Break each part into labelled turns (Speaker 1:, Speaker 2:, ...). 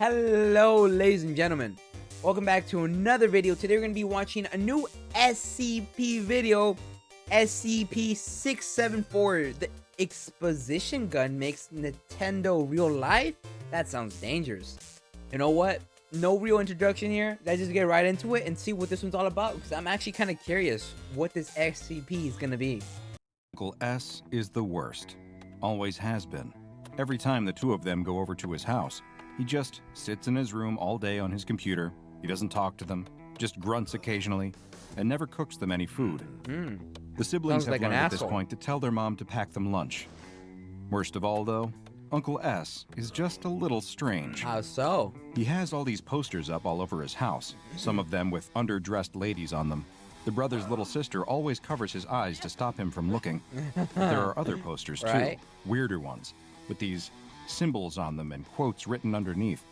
Speaker 1: Hello, ladies and gentlemen. Welcome back to another video. Today we're going to be watching a new SCP video. SCP-674 The Exposition gun makes Nintendo real life? That sounds dangerous. You know what? No real introduction here. Let's just get right into it and see what this one's all about, because I'm actually kind of curious what this SCP is going to be.
Speaker 2: Uncle S is the worst. Always has been. Every time the two of them go over to his house, he just sits in his room all day on his computer. He doesn't talk to them, just grunts occasionally, and never cooks them any food. The siblings have learned at this point to tell their mom to pack them lunch. Worst of all, though, Uncle S is just a little strange.
Speaker 1: How so?
Speaker 2: He has all these posters up all over his house, some of them with underdressed ladies on them. The brother's little sister always covers his eyes to stop him from looking. But there are other posters, too, weirder ones, with these symbols on them and quotes written underneath.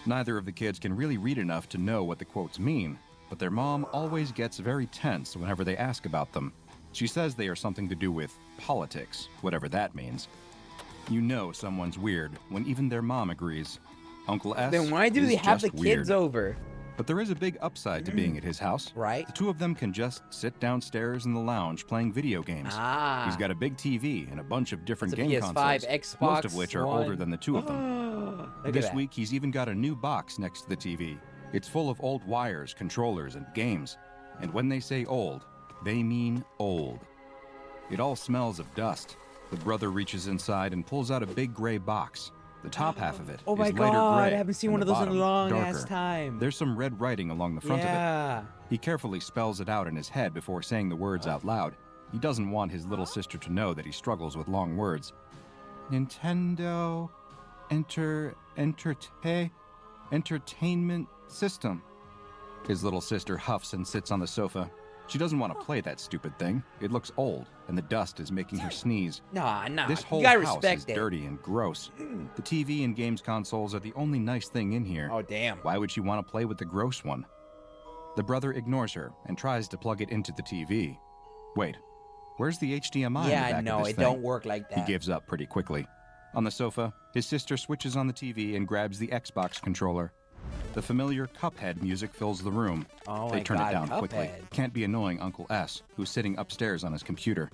Speaker 2: Neither of the kids can really read enough to know what the quotes mean, but their mom always gets very tense whenever they ask about them. She says they are something to do with politics, whatever that means. You know someone's weird when even their mom agrees. Uncle S
Speaker 1: Then why do they have the kids
Speaker 2: weird.
Speaker 1: over?
Speaker 2: But there is a big upside to being at his house.
Speaker 1: Right.
Speaker 2: The two of them can just sit downstairs in the lounge playing video games. He's got a big TV and a bunch of different game
Speaker 1: PS5,
Speaker 2: consoles,
Speaker 1: Xbox
Speaker 2: most of which are
Speaker 1: One.
Speaker 2: older than the two of them. This week, he's even got a new box next to the TV. It's full of old wires, controllers, and games. And when they say old, they mean old. It all smells of dust. The brother reaches inside and pulls out a big gray box. The top half of it is lighter gray.
Speaker 1: I haven't seen one
Speaker 2: and
Speaker 1: of
Speaker 2: the
Speaker 1: those in a
Speaker 2: bottom
Speaker 1: long
Speaker 2: darker.
Speaker 1: ass time.
Speaker 2: There's some red writing along the front of it. He carefully spells it out in his head before saying the words out loud. He doesn't want his little sister to know that he struggles with long words. Nintendo Entertainment System. His little sister huffs and sits on the sofa. She doesn't want to play that stupid thing. It looks old, and the dust is making her sneeze.
Speaker 1: Nah.
Speaker 2: This whole
Speaker 1: you gotta
Speaker 2: house
Speaker 1: respect
Speaker 2: is
Speaker 1: it.
Speaker 2: dirty and gross. The TV and games consoles are the only nice thing in here.
Speaker 1: Oh, damn.
Speaker 2: Why would she want to play with the gross one? The brother ignores her and tries to plug it into the TV. Wait, where's the HDMI in the back of this
Speaker 1: it
Speaker 2: thing?
Speaker 1: don't work like that.
Speaker 2: He gives up pretty quickly. On the sofa, his sister switches on the TV and grabs the Xbox controller. The familiar Cuphead music fills the room.
Speaker 1: Oh
Speaker 2: They
Speaker 1: my
Speaker 2: turn
Speaker 1: God,
Speaker 2: it down quickly.
Speaker 1: Cuphead.
Speaker 2: Can't be annoying Uncle S, who's sitting upstairs on his computer.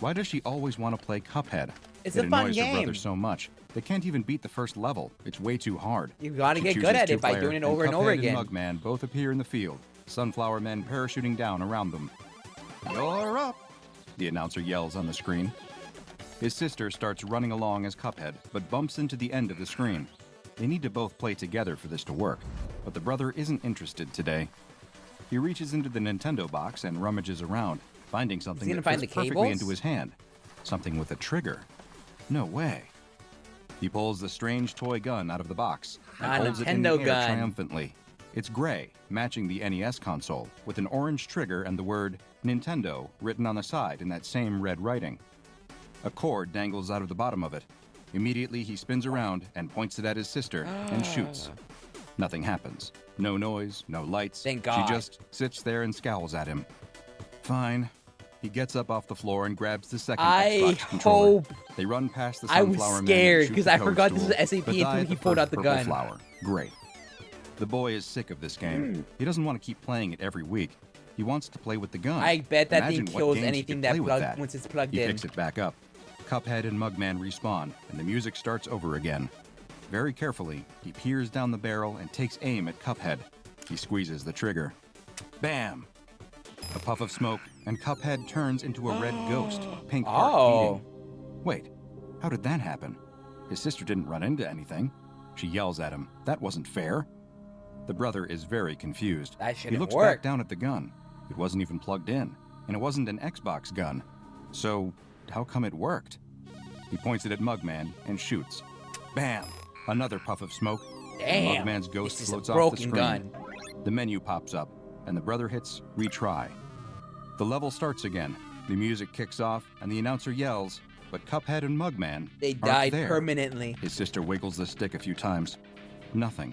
Speaker 2: Why does she always want to play Cuphead?
Speaker 1: It's
Speaker 2: It
Speaker 1: a fun
Speaker 2: annoys her
Speaker 1: game.
Speaker 2: brother so much. They can't even beat the first level. It's way too hard.
Speaker 1: You gotta
Speaker 2: She
Speaker 1: get
Speaker 2: chooses
Speaker 1: good at it by
Speaker 2: two-player,
Speaker 1: doing it over and over
Speaker 2: Cuphead
Speaker 1: again.
Speaker 2: and Mugman both appear in the field. Sunflower men parachuting down around them. You're up, the announcer yells on the screen. His sister starts running along as Cuphead, but bumps into the end of the screen. They need to both play together for this to work, but the brother isn't interested today. He reaches into the Nintendo box and rummages around, finding something that fits perfectly
Speaker 1: cables?
Speaker 2: into his hand. Something with a trigger. No way. He pulls the strange toy gun out of the box and holds it in the
Speaker 1: Nintendo
Speaker 2: air
Speaker 1: gun.
Speaker 2: triumphantly. It's gray, matching the NES console, with an orange trigger and the word Nintendo written on the side in that same red writing. A cord dangles out of the bottom of it. Immediately, he spins around and points it at his sister and shoots. Nothing happens. No noise, no lights.
Speaker 1: Thank God.
Speaker 2: She just sits there and scowls at him. Fine. He gets up off the floor and grabs the second Xbox controller. They run past the
Speaker 1: I was
Speaker 2: sunflower man
Speaker 1: scared
Speaker 2: and shoot
Speaker 1: because
Speaker 2: the
Speaker 1: I forgot this
Speaker 2: toadstool,
Speaker 1: was SCP
Speaker 2: but die
Speaker 1: until
Speaker 2: at
Speaker 1: he
Speaker 2: the
Speaker 1: pulled out
Speaker 2: first
Speaker 1: the
Speaker 2: purple
Speaker 1: gun.
Speaker 2: flower. Great. The boy is sick of this game. He doesn't want to keep playing it every week. He wants to play with the gun.
Speaker 1: I bet that
Speaker 2: Imagine
Speaker 1: thing
Speaker 2: what
Speaker 1: kills
Speaker 2: games he
Speaker 1: anything
Speaker 2: could
Speaker 1: that
Speaker 2: play with that.
Speaker 1: once it's plugged
Speaker 2: He
Speaker 1: in.
Speaker 2: picks it back up. Cuphead and Mugman respawn, and the music starts over again. Very carefully, he peers down the barrel and takes aim at Cuphead. He squeezes the trigger. Bam! A puff of smoke, and Cuphead turns into a red ghost, pink heart beating. Wait, how did that happen? His sister didn't run into anything. She yells at him. That wasn't fair. The brother is very confused.
Speaker 1: That
Speaker 2: He
Speaker 1: shouldn't
Speaker 2: looks
Speaker 1: work.
Speaker 2: back down at the gun. It wasn't even plugged in, and it wasn't an Xbox gun. So, how come it worked? He points it at Mugman and shoots. Bam! Another puff of smoke.
Speaker 1: Damn,
Speaker 2: Mugman's ghost
Speaker 1: this is a
Speaker 2: floats off the
Speaker 1: broken
Speaker 2: screen.
Speaker 1: gun.
Speaker 2: The menu pops up, and the brother hits retry. The level starts again. The music kicks off, and the announcer yells, but Cuphead and Mugman
Speaker 1: They
Speaker 2: aren't
Speaker 1: died
Speaker 2: there.
Speaker 1: permanently.
Speaker 2: His sister wiggles the stick a few times. Nothing.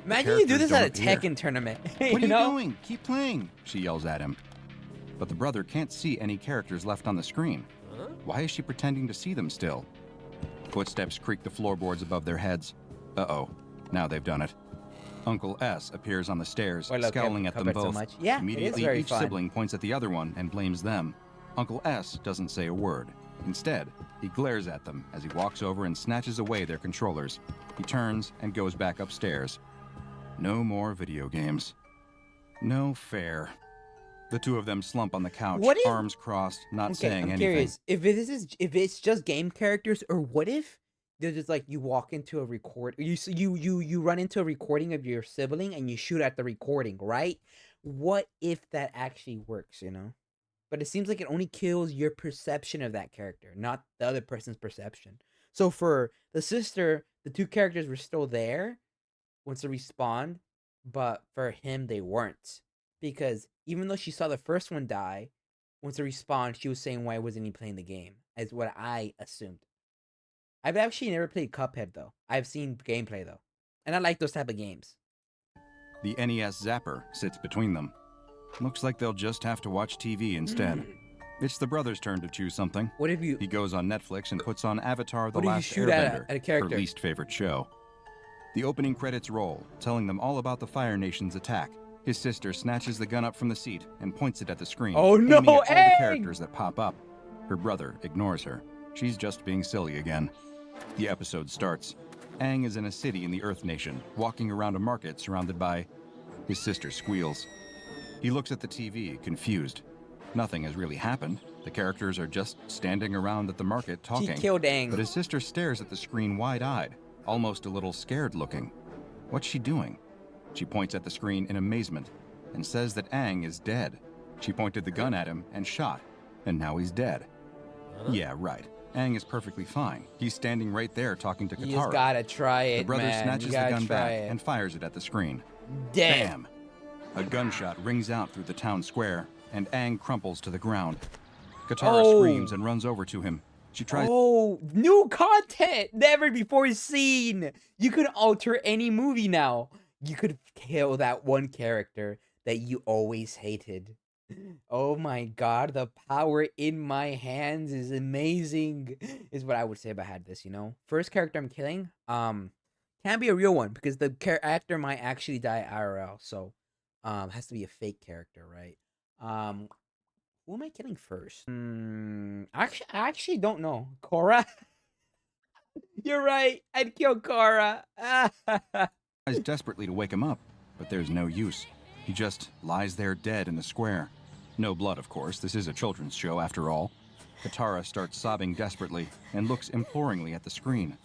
Speaker 1: Imagine you do this at a
Speaker 2: characters don't
Speaker 1: Tekken tournament.
Speaker 2: What are you
Speaker 1: know?
Speaker 2: doing? Keep playing, she yells at him. But the brother can't see any characters left on the screen. Why is she pretending to see them still? Footsteps creak the floorboards above their heads. Uh-oh. Now they've done it. Uncle S appears on the stairs, scowling at them both.
Speaker 1: So yeah,
Speaker 2: Immediately,
Speaker 1: it is very
Speaker 2: each
Speaker 1: fun.
Speaker 2: sibling points at the other one and blames them. Uncle S doesn't say a word. Instead, he glares at them as he walks over and snatches away their controllers. He turns and goes back upstairs. No more video games. No fair. The two of them slump on the couch, arms crossed, not saying anything.
Speaker 1: Curious if it's just game characters, or what if they're just like you walk into a you run into a recording of your sibling and you shoot at the recording, right? What if that actually works, you know? But it seems like it only kills your perception of that character, not the other person's perception. So for the sister, the two characters were still there once they respawned, but for him they weren't. Because even though she saw the first one die, once they respawned, she was saying why wasn't he playing the game, is what I assumed. I've actually never played Cuphead though. I've seen gameplay though. And I like those type of games.
Speaker 2: The NES zapper sits between them. Looks like they'll just have to watch TV instead. It's the brothers' turn to choose something.
Speaker 1: What if you...
Speaker 2: He goes on Netflix and puts on Avatar The Last
Speaker 1: Airbender, at a character?
Speaker 2: Her least favorite show. The opening credits roll, telling them all about the Fire Nation's attack. His sister snatches the gun up from the seat and points it at the screen.
Speaker 1: Oh no,
Speaker 2: aiming at all the characters that pop up. Her brother ignores her. She's just being silly again. The episode starts. Aang is in a city in the Earth Nation, walking around a market surrounded by... His sister squeals. He looks at the TV, confused. Nothing has really happened. The characters are just standing around at the market talking.
Speaker 1: She killed Aang.
Speaker 2: But his sister stares at the screen wide-eyed, almost a little scared looking. What's she doing? She points at the screen in amazement and says that Aang is dead. She pointed the gun at him and shot, and now he's dead. Yeah, right. Aang is perfectly fine. He's standing right there talking to Katara.
Speaker 1: You just gotta try it,
Speaker 2: The brother
Speaker 1: man.
Speaker 2: snatches the gun back and fires it at the screen.
Speaker 1: Dead.
Speaker 2: Bam! A gunshot rings out through the town square, and Aang crumples to the ground. Katara screams and runs over to him. She tries...
Speaker 1: Oh, new content! Never before seen! You could alter any movie now. You could kill that one character that you always hated. Oh my god, the power in my hands is amazing, is what I would say if I had this, you know? First character I'm killing, can't be a real one, because the actor might actually die IRL, so, has to be a fake character, right? Who am I killing first? I actually don't know. Korra? You're right, I'd kill Korra.
Speaker 2: Tries desperately to wake him up, but there's no use. He just lies there dead in the square. No blood, of course. This is a children's show, after all. Katara starts sobbing desperately and looks imploringly at the screen.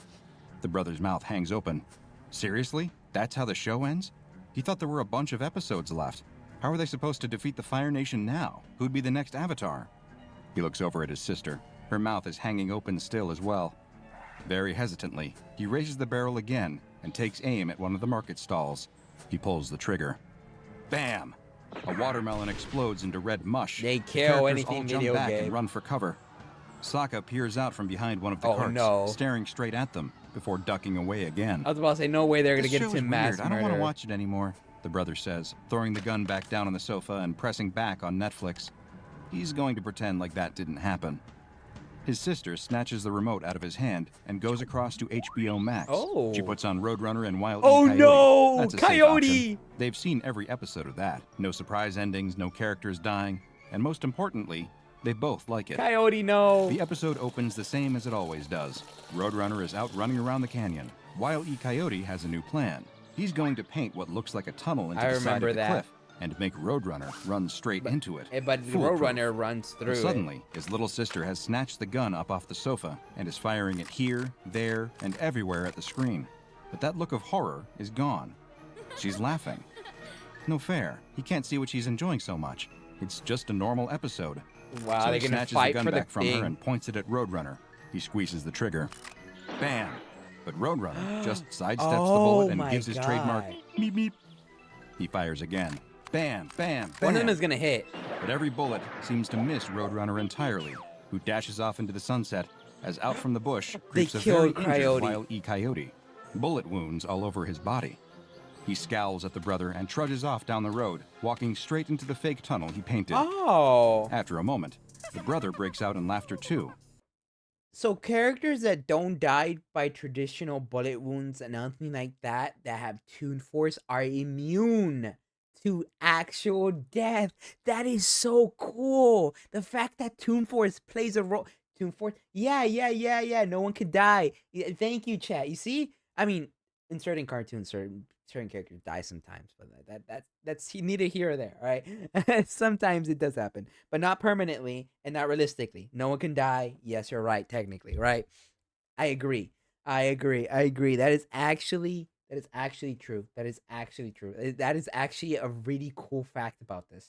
Speaker 2: The brother's mouth hangs open. Seriously? That's how the show ends? He thought there were a bunch of episodes left. How are they supposed to defeat the Fire Nation now? Who'd be the next Avatar? He looks over at his sister. Her mouth is hanging open still as well. Very hesitantly, he raises the barrel again and takes aim at one of the market stalls. He pulls the trigger. Bam! A watermelon explodes into red mush.
Speaker 1: They kill anything
Speaker 2: all jump
Speaker 1: video
Speaker 2: back
Speaker 1: game.
Speaker 2: And run for cover. Sokka peers out from behind one of the carts, staring straight at them before ducking away again.
Speaker 1: I was about to say, no way they're gonna get to mass murder.
Speaker 2: I don't want to watch it anymore, the brother says, throwing the gun back down on the sofa and pressing back on Netflix. He's going to pretend like that didn't happen. His sister snatches the remote out of his hand and goes across to HBO Max.
Speaker 1: Oh.
Speaker 2: She puts on Roadrunner and Wild
Speaker 1: Oh
Speaker 2: Coyote.
Speaker 1: no!
Speaker 2: That's a safe
Speaker 1: Coyote!
Speaker 2: option. They've seen every episode of that. No surprise endings, no characters dying, and most importantly, they both like it.
Speaker 1: Coyote, no!
Speaker 2: The episode opens the same as it always does. Roadrunner is out running around the canyon. Wile E. Coyote has a new plan. He's going to paint what looks like a tunnel into the side of the cliff and make Roadrunner run straight into it.
Speaker 1: But Roadrunner runs through
Speaker 2: Suddenly, his little sister has snatched the gun up off the sofa and is firing it here, there, and everywhere at the screen. But that look of horror is gone. She's laughing. No fair. He can't see what she's enjoying so much. It's just a normal episode.
Speaker 1: Wow,
Speaker 2: so
Speaker 1: they're
Speaker 2: he
Speaker 1: gonna
Speaker 2: snatches
Speaker 1: fight
Speaker 2: the gun
Speaker 1: for
Speaker 2: back
Speaker 1: the
Speaker 2: from
Speaker 1: thing.
Speaker 2: her and points it at Roadrunner. He squeezes the trigger. Bam! But Roadrunner just sidesteps the bullet and gives his trademark meep meep. He fires again. Bam, bam, bam.
Speaker 1: One of them is gonna hit.
Speaker 2: But every bullet seems to miss Roadrunner entirely, who dashes off into the sunset as out from the bush creeps a very injured Wile E. Coyote. Bullet wounds all over his body. He scowls at the brother and trudges off down the road, walking straight into the fake tunnel he painted.
Speaker 1: Oh!
Speaker 2: After a moment, the brother breaks out in laughter too.
Speaker 1: So characters that don't die by traditional bullet wounds and nothing like that have Toon Force are immune to actual death. That is so cool. The fact that Toon Force plays a role. Toon Force, yeah. No one could die. Thank you, chat. You see, I mean, in certain cartoons, certain characters die sometimes, but that's neither here or there, right? Sometimes it does happen, but not permanently and not realistically. No one can die. Yes, you're right, technically, right? I agree. I agree. That is actually true. That is actually true. That is actually a really cool fact about this.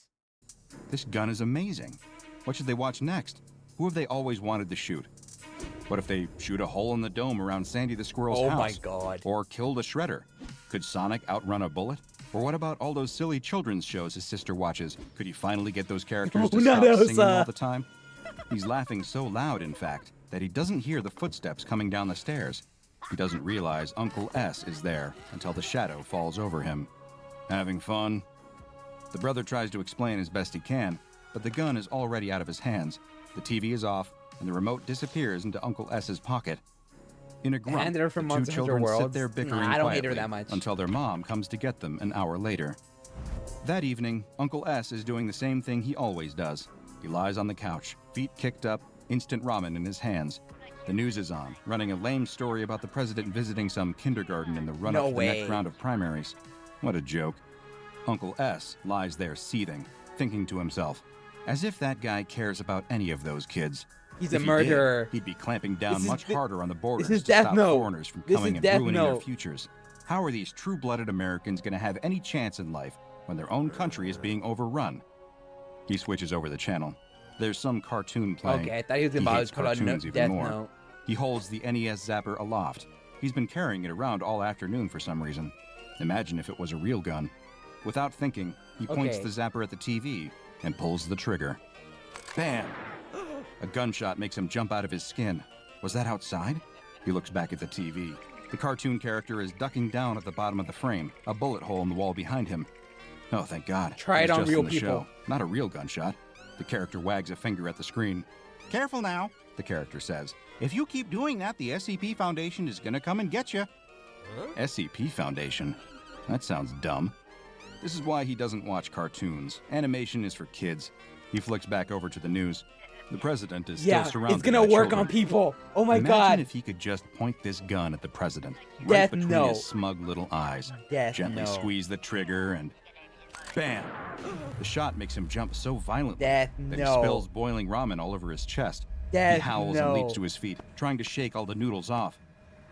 Speaker 2: This gun is amazing. What should they watch next? Who have they always wanted to shoot? What if they shoot a hole in the dome around Sandy the Squirrel's house?
Speaker 1: Oh my god.
Speaker 2: Or killed a shredder? Could Sonic outrun a bullet? Or what about all those silly children's shows his sister watches? Could he finally get those characters to stop singing all the time? He's laughing so loud, in fact, that he doesn't hear the footsteps coming down the stairs. He doesn't realize Uncle S is there until the shadow falls over him. Having fun? The brother tries to explain as best he can, but the gun is already out of his hands. The TV is off, and the remote disappears into Uncle S's pocket. In a grunt, the two children sit there bickering quietly until their mom comes to get them an hour later. That evening, Uncle S is doing the same thing he always does. He lies on the couch, feet kicked up, instant ramen in his hands. The news is on, running a lame story about the president visiting some kindergarten in the run-up to the next round of primaries. What a joke. Uncle S lies there seething, thinking to himself, as if that guy cares about any of those kids.
Speaker 1: He's a murderer.
Speaker 2: He'd be clamping down much harder on the borders to stop foreigners from coming and ruining their futures. How are these true-blooded Americans going to have any chance in life when their own country is being overrun? He switches over the channel. There's some cartoon playing.
Speaker 1: Okay, I thought he was about to call out Death Note.
Speaker 2: He holds the NES zapper aloft. He's been carrying it around all afternoon for some reason. Imagine if it was a real gun. Without thinking, he points the zapper at the TV and pulls the trigger. Bam! A gunshot makes him jump out of his skin. Was that outside? He looks back at the TV. The cartoon character is ducking down at the bottom of the frame, a bullet hole in the wall behind him. Oh, thank God.
Speaker 1: Try it on real people.
Speaker 2: Show. Not a real gunshot. The character wags a finger at the screen. Careful now, the character says. If you keep doing that, the SCP Foundation is gonna come and get you. Huh? SCP Foundation? That sounds dumb. This is why he doesn't watch cartoons. Animation is for kids. He flicks back over to the news. The president is still surrounded.
Speaker 1: It's gonna work on people. Oh my God.
Speaker 2: Imagine if he could just point this gun at the president, right between his smug little eyes. Gently squeeze the trigger and bam! The shot makes him jump so violently that he spills boiling ramen all over his chest. He howls and leaps to his feet, trying to shake all the noodles off.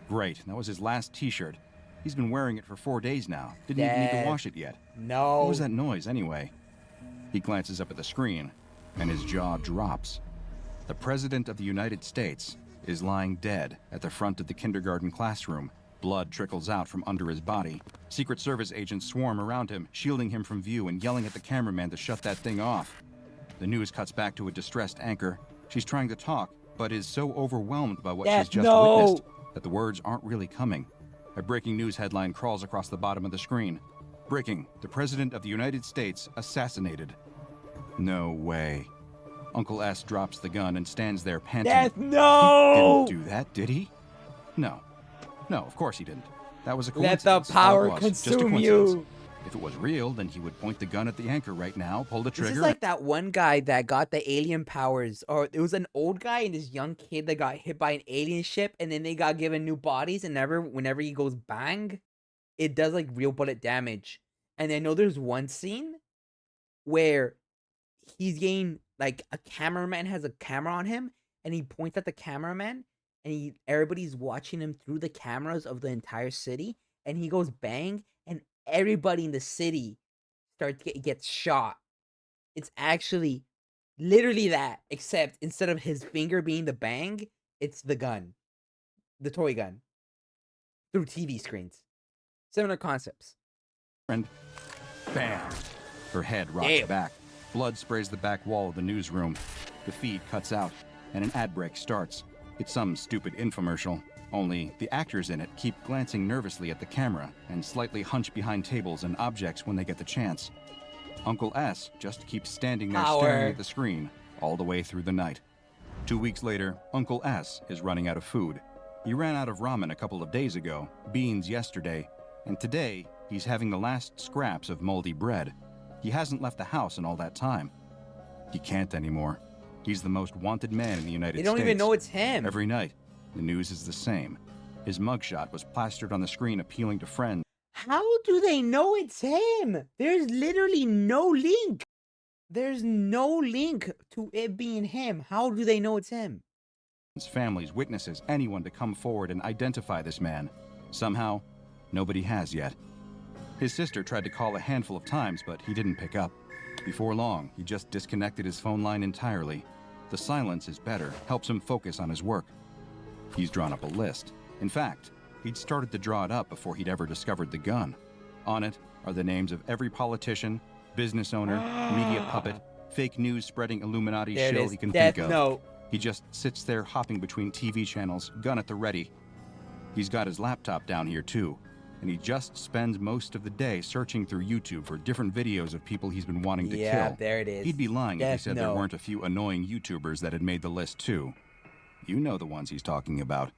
Speaker 2: Great, that was his last t-shirt. He's been wearing it for 4 days now. Didn't even need to wash it yet.
Speaker 1: No.
Speaker 2: What was that noise anyway? He glances up at the screen, and his jaw drops. The President of the United States is lying dead at the front of the kindergarten classroom. Blood trickles out from under his body. Secret Service agents swarm around him, shielding him from view and yelling at the cameraman to shut that thing off. The news cuts back to a distressed anchor. She's trying to talk, but is so overwhelmed by what she's just witnessed that the words aren't really coming. A breaking news headline crawls across the bottom of the screen. Breaking, the President of the United States assassinated. No way. Uncle S drops the gun and stands there panting.
Speaker 1: He
Speaker 2: didn't do that, did he? No. No, of course he didn't. That was a coincidence.
Speaker 1: Let the power consume you.
Speaker 2: If it was real, then he would point the gun at the anchor right now, pull the trigger.
Speaker 1: This is like that one guy that got the alien powers, or it was an old guy and this young kid that got hit by an alien ship, and then they got given new bodies, and whenever he goes bang, it does like real bullet damage. And I know there's one scene where he's getting like a cameraman has a camera on him, and he points at the cameraman, and everybody's watching him through the cameras of the entire city, and he goes bang, and everybody in the city gets shot. It's actually literally that, except instead of his finger being the bang, it's the gun, the toy gun, through TV screens. Similar concepts.
Speaker 2: And bam! Her head rocks back. Blood sprays the back wall of the newsroom. The feed cuts out, and an ad break starts. It's some stupid infomercial. Only the actors in it keep glancing nervously at the camera and slightly hunch behind tables and objects when they get the chance. Uncle S just keeps standing there staring at the screen all the way through the night. 2 weeks later, Uncle S is running out of food. He ran out of ramen a couple of days ago, beans yesterday, and today he's having the last scraps of moldy bread. He hasn't left the house in all that time. He can't anymore. He's the most wanted man in the United States.
Speaker 1: They don't even know it's him.
Speaker 2: Every night, the news is the same. His mugshot was plastered on the screen appealing to friends.
Speaker 1: How do they know it's him? There's literally no link. There's no link to it being him. How do they know it's him?
Speaker 2: Families, witnesses, anyone to come forward and identify this man. Somehow, nobody has yet. His sister tried to call a handful of times, but he didn't pick up. Before long, he just disconnected his phone line entirely. The silence is better, helps him focus on his work. He's drawn up a list. In fact, he'd started to draw it up before he'd ever discovered the gun. On it are the names of every politician, business owner, media puppet, fake news spreading Illuminati shill he can think of.
Speaker 1: Note.
Speaker 2: He just sits there hopping between TV channels, gun at the ready. He's got his laptop down here too, and he just spends most of the day searching through YouTube for different videos of people he's been wanting to kill.
Speaker 1: Yeah, there it is.
Speaker 2: He'd be lying if he said there weren't a few annoying YouTubers that had made the list too. You know the ones he's talking about.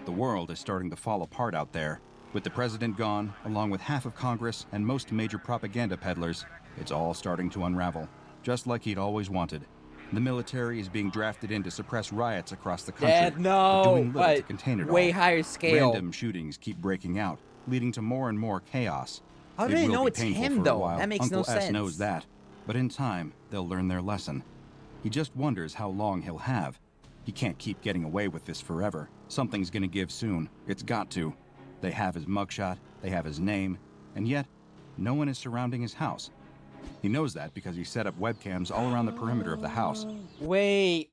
Speaker 2: The world is starting to fall apart out there. With the president gone, along with half of Congress and most major propaganda peddlers, it's all starting to unravel, just like he'd always wanted. The military is being drafted in to suppress riots across the country, but doing little to contain it all.
Speaker 1: Way higher scale.
Speaker 2: Random shootings keep breaking out, leading to more and more chaos.
Speaker 1: How do they know it's him, though? That makes no sense.
Speaker 2: Uncle S knows that, but in time, they'll learn their lesson. He just wonders how long he'll have. He can't keep getting away with this forever. Something's gonna give soon. It's got to. They have his mugshot, they have his name, and yet, no one is surrounding his house. He knows that because he set up webcams all around the perimeter of the house.
Speaker 1: Wait.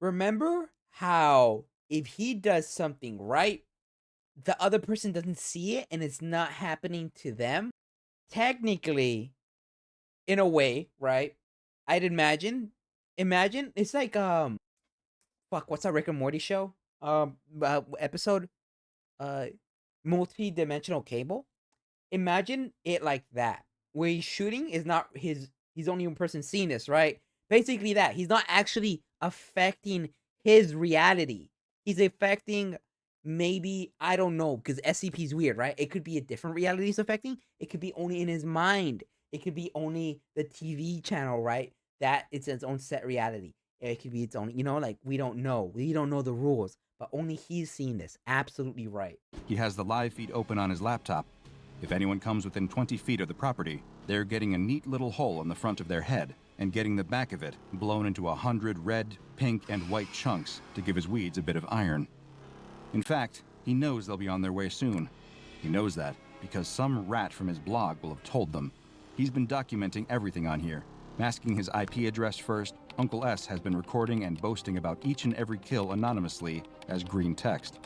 Speaker 1: Remember how if he does something right, the other person doesn't see it and it's not happening to them? Technically, in a way, right? I'd imagine it's like what's that Rick and Morty show? Episode multi-dimensional cable. Imagine it like that, where he's shooting is not he's the only one person seeing this, right? Basically that he's not actually affecting his reality. He's affecting, maybe, I don't know, because SCP is weird, right? It could be a different reality he's affecting. It could be only in his mind. It could be only the TV channel, right? That it's its own set reality. It could be its own, like, we don't know. We don't know the rules, but only he's seen this. Absolutely right.
Speaker 2: He has the live feed open on his laptop. If anyone comes within 20 feet of the property, they're getting a neat little hole in the front of their head and getting the back of it blown into 100 red, pink, and white chunks to give his weeds a bit of iron. In fact, he knows they'll be on their way soon. He knows that because some rat from his blog will have told them. He's been documenting everything on here, masking his IP address first. Uncle S has been recording and boasting about each and every kill anonymously as green text.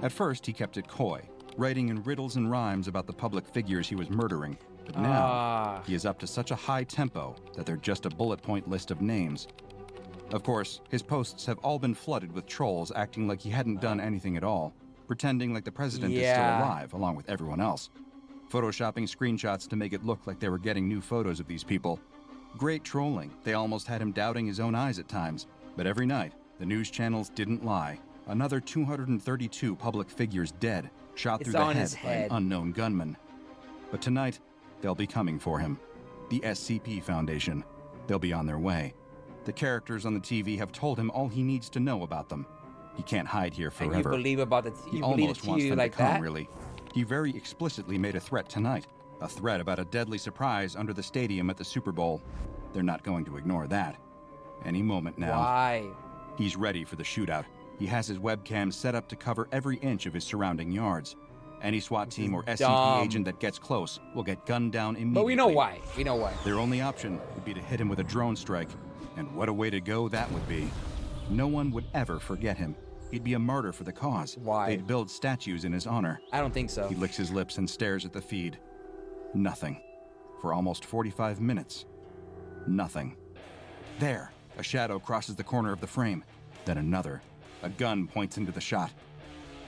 Speaker 2: At first, he kept it coy, writing in riddles and rhymes about the public figures he was murdering. But now, he is up to such a high tempo that they're just a bullet point list of names. Of course, his posts have all been flooded with trolls acting like he hadn't done anything at all, pretending like the president is still alive along with everyone else. Photoshopping screenshots to make it look like they were getting new photos of these people. Great trolling. They almost had him doubting his own eyes at times. But every night, the news channels didn't lie. Another 232 public figures dead, shot through the head by an unknown gunman. But tonight, they'll be coming for him. The SCP Foundation. They'll be on their way. The characters on the TV have told him all he needs to know about them. He can't hide here forever.
Speaker 1: And you believe about the
Speaker 2: He almost wants them to come, really. He very explicitly made a threat tonight. A threat about a deadly surprise under the stadium at the Super Bowl. They're not going to ignore that. Any moment now.
Speaker 1: Why?
Speaker 2: He's ready for the shootout. He has his webcam set up to cover every inch of his surrounding yards. Any SWAT team or SCP agent that gets close will get gunned down immediately.
Speaker 1: But we know why. We know why.
Speaker 2: Their only option would be to hit him with a drone strike. And what a way to go that would be. No one would ever forget him. He'd be a martyr for the cause.
Speaker 1: Why?
Speaker 2: They'd build statues in his honor.
Speaker 1: I don't think so.
Speaker 2: He licks his lips and stares at the feed. Nothing. For almost 45 minutes. Nothing. There, a shadow crosses the corner of the frame. Then another. A gun points into the shot.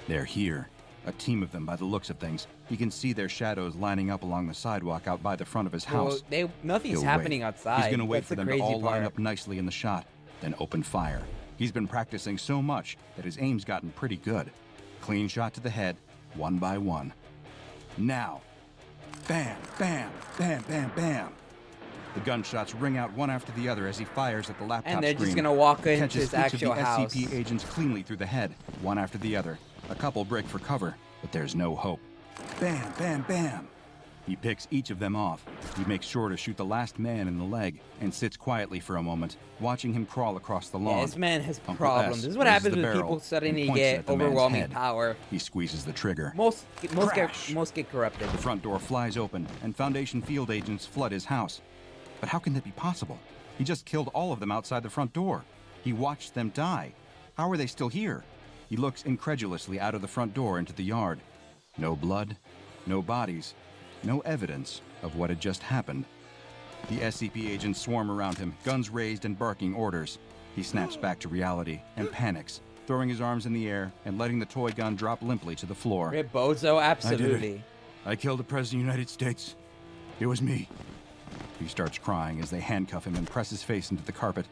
Speaker 2: They're here. A team of them by the looks of things. He can see their shadows lining up along the sidewalk out by the front of his house.
Speaker 1: Well, nothing's happening outside.
Speaker 2: He's going to wait
Speaker 1: That's
Speaker 2: for
Speaker 1: the
Speaker 2: them to all
Speaker 1: crazy
Speaker 2: line
Speaker 1: part.
Speaker 2: up nicely in the shot, then open fire. He's been practicing so much that his aim's gotten pretty good. Clean shot to the head, one by one. Now. Bam, bam, bam, bam, bam. The gunshots ring out one after the other as he fires at the laptop
Speaker 1: And they're
Speaker 2: screen.
Speaker 1: just gonna walk into
Speaker 2: Catches
Speaker 1: his
Speaker 2: each
Speaker 1: actual
Speaker 2: of the
Speaker 1: house.
Speaker 2: SCP agents cleanly through the head, one after the other. A couple break for cover, but there's no hope. Bam, bam, bam. He picks each of them off. He makes sure to shoot the last man in the leg and sits quietly for a moment, watching him crawl across the lawn.
Speaker 1: Yeah, this man has
Speaker 2: Uncle
Speaker 1: problems.
Speaker 2: S
Speaker 1: This is what
Speaker 2: raises
Speaker 1: happens
Speaker 2: the
Speaker 1: when
Speaker 2: barrel
Speaker 1: people suddenly
Speaker 2: and points
Speaker 1: get
Speaker 2: at the man's
Speaker 1: overwhelming
Speaker 2: head.
Speaker 1: power.
Speaker 2: He squeezes the trigger.
Speaker 1: Most
Speaker 2: Crash.
Speaker 1: get corrupted.
Speaker 2: The front door flies open, and Foundation field agents flood his house. But how can that be possible? He just killed all of them outside the front door. He watched them die. How are they still here? He looks incredulously out of the front door into the yard. No blood, no bodies, no evidence of what had just happened. The SCP agents swarm around him, guns raised and barking orders. He snaps back to reality and panics, throwing his arms in the air and letting the toy gun drop limply to the floor.
Speaker 1: Rip Bozo, absolutely.
Speaker 2: I did it. I killed the President of the United States. It was me. He starts crying as they handcuff him and press his face into the carpet.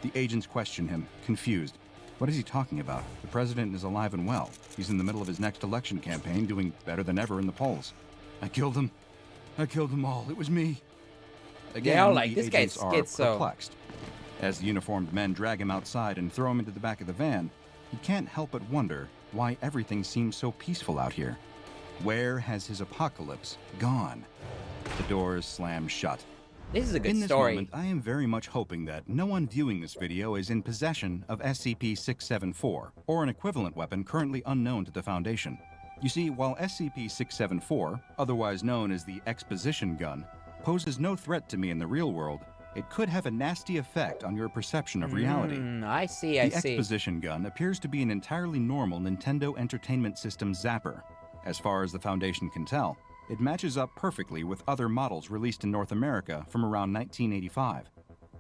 Speaker 2: The agents question him, confused. What is he talking about? The president is alive and well. He's in the middle of his next election campaign, doing better than ever in the polls. I killed them. I killed them all. It was me. Again,
Speaker 1: They're all like,
Speaker 2: the
Speaker 1: this guy's
Speaker 2: agents are
Speaker 1: schizo.
Speaker 2: perplexed. As the uniformed men drag him outside and throw him into the back of the van, he can't help but wonder why everything seems so peaceful out here. Where has his apocalypse gone? The doors slam shut.
Speaker 1: This is a good
Speaker 2: In this
Speaker 1: story.
Speaker 2: moment, I am very much hoping that no one viewing this video is in possession of SCP-674, or an equivalent weapon currently unknown to the Foundation. You see, while SCP-674, otherwise known as the Exposition gun, poses no threat to me in the real world, it could have a nasty effect on your perception of reality.
Speaker 1: I see.
Speaker 2: The Exposition gun appears to be an entirely normal Nintendo Entertainment System zapper. As far as the Foundation can tell, it matches up perfectly with other models released in North America from around 1985.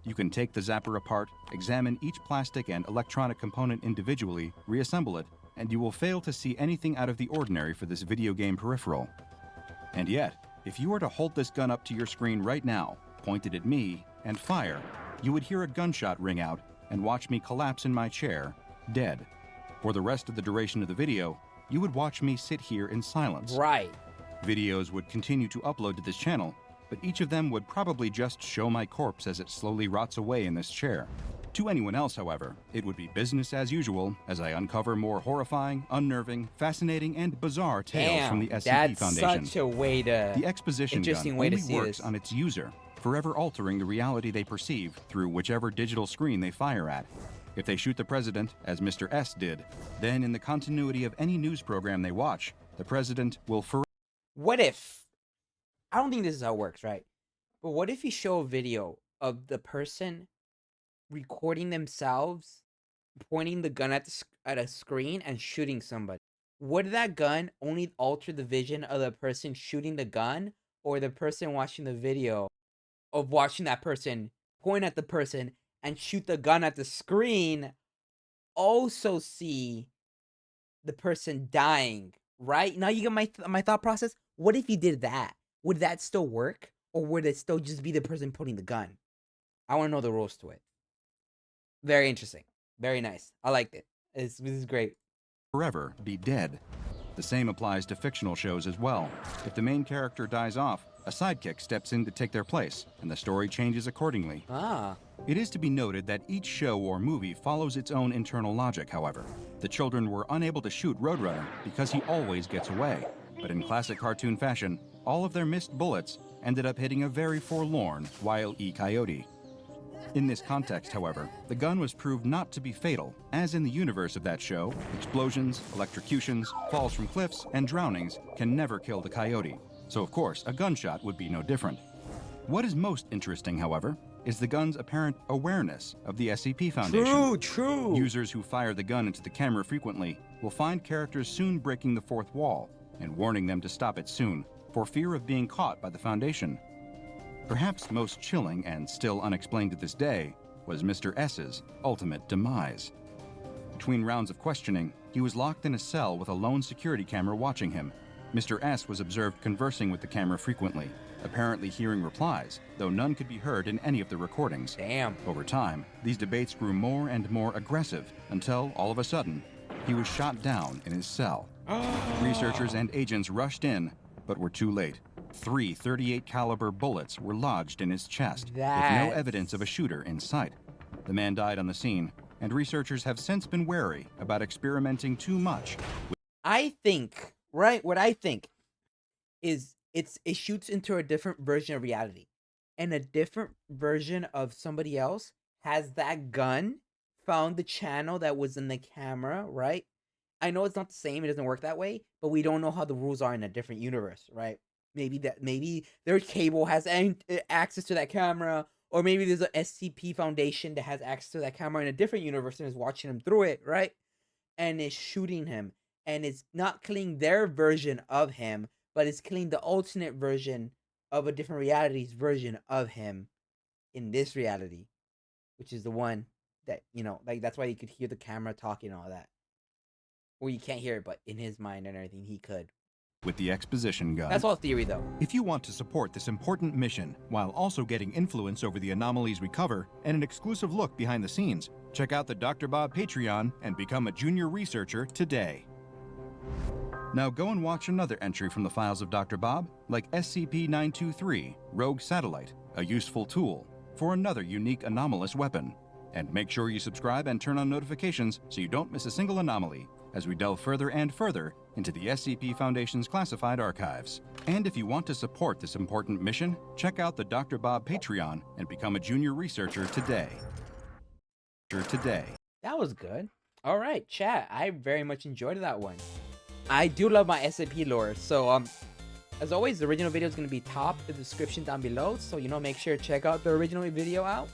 Speaker 2: You can take the zapper apart, examine each plastic and electronic component individually, reassemble it, and you will fail to see anything out of the ordinary for this video game peripheral. And yet, if you were to hold this gun up to your screen right now, point it at me, and fire, you would hear a gunshot ring out and watch me collapse in my chair, dead. For the rest of the duration of the video, you would watch me sit here in silence.
Speaker 1: Right.
Speaker 2: Videos would continue to upload to this channel, but each of them would probably just show my corpse as it slowly rots away in this chair. To anyone else, however, it would be business as usual as I uncover more horrifying, unnerving, fascinating, and bizarre tales from the SCP Foundation.
Speaker 1: That's such a way to...
Speaker 2: The Exposition
Speaker 1: interesting
Speaker 2: gun
Speaker 1: way to
Speaker 2: only
Speaker 1: see
Speaker 2: works
Speaker 1: this.
Speaker 2: on its user, forever altering the reality they perceive through whichever digital screen they fire at. If they shoot the president, as Mr. S did, then in the continuity of any news program they watch, the president will forever...
Speaker 1: What if... I don't think this is how it works, right? But what if you show a video of the person recording themselves, pointing the gun at a screen and shooting somebody? Would that gun only alter the vision of the person shooting the gun, or the person watching the video of watching that person point at the person and shoot the gun at the screen also see the person dying, right? Now you get my thought process. What if you did that? Would that still work? Or would it still just be the person putting the gun? I want to know the rules to it. Very interesting. Very nice. I liked it. This is great.
Speaker 2: forever be dead. The same applies to fictional shows as well. If the main character dies off, a sidekick steps in to take their place, and the story changes accordingly.
Speaker 1: Ah.
Speaker 2: It is to be noted that each show or movie follows its own internal logic, however. The children were unable to shoot Roadrunner because he always gets away. But in classic cartoon fashion, all of their missed bullets ended up hitting a very forlorn Wile E. Coyote. In this context, however, the gun was proved not to be fatal, as in the universe of that show, explosions, electrocutions, falls from cliffs, and drownings can never kill the coyote. So of course, a gunshot would be no different. What is most interesting, however, is the gun's apparent awareness of the SCP Foundation.
Speaker 1: True.
Speaker 2: Users who fire the gun into the camera frequently will find characters soon breaking the fourth wall and warning them to stop it soon, for fear of being caught by the Foundation. Perhaps most chilling and still unexplained to this day was Mr. S's ultimate demise. Between rounds of questioning, He was locked in a cell with a lone security camera watching him. Mr. S was observed conversing with the camera frequently, apparently hearing replies, though none could be heard in any of the recordings.
Speaker 1: Damn.
Speaker 2: Over time, these debates grew more and more aggressive until, all of a sudden, he was shot down in his cell. Researchers and agents rushed in, but were too late. 3 .38 caliber bullets were lodged in his chest, with no evidence of a shooter in sight. The man died on the scene, and researchers have since been wary about experimenting too much.
Speaker 1: I think, right, what I think is it shoots into a different version of reality. And a different version of somebody else has that gun, found the channel that was in the camera, right? I know it's not the same, it doesn't work that way, but we don't know how the rules are in a different universe, right? Maybe their cable has access to that camera, or maybe there's a SCP Foundation that has access to that camera in a different universe and is watching him through it, right? And is shooting him. And it's not killing their version of him, but it's killing the alternate version of a different reality's version of him in this reality, which is the one that, you know, like that's why you could hear the camera talking and all that. Well, you can't hear it, but in his mind and everything, he could.
Speaker 2: With the exposition gun.
Speaker 1: That's all theory, though.
Speaker 2: If you want to support this important mission, while also getting influence over the anomalies we cover and an exclusive look behind the scenes, check out the Dr. Bob Patreon and become a junior researcher today. Now go and watch another entry from the files of Dr. Bob, like SCP-923, Rogue Satellite, a useful tool for another unique anomalous weapon. And make sure you subscribe and turn on notifications so you don't miss a single anomaly, as we delve further and further into the SCP Foundation's classified archives. And if you want to support this important mission, check out the Dr. Bob Patreon and become a junior researcher today.
Speaker 1: That was good. All right, chat. I very much enjoyed that one. I do love my SCP lore. So, as always, the original video is going to be top in the description down below. So, you know, make sure to check out the original video out.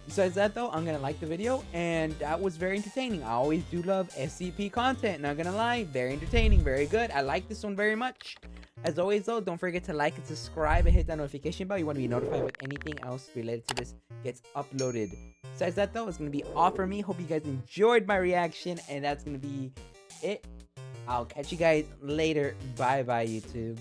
Speaker 1: Besides that, though, I'm going to like the video, and that was very entertaining. I always do love SCP content, not going to lie. Very entertaining, very good. I like this one very much. As always, though, don't forget to like and subscribe and hit that notification bell. You want to be notified when anything else related to this gets uploaded. Besides that, though, it's going to be all for me. Hope you guys enjoyed my reaction, and that's going to be it. I'll catch you guys later. Bye-bye, YouTube.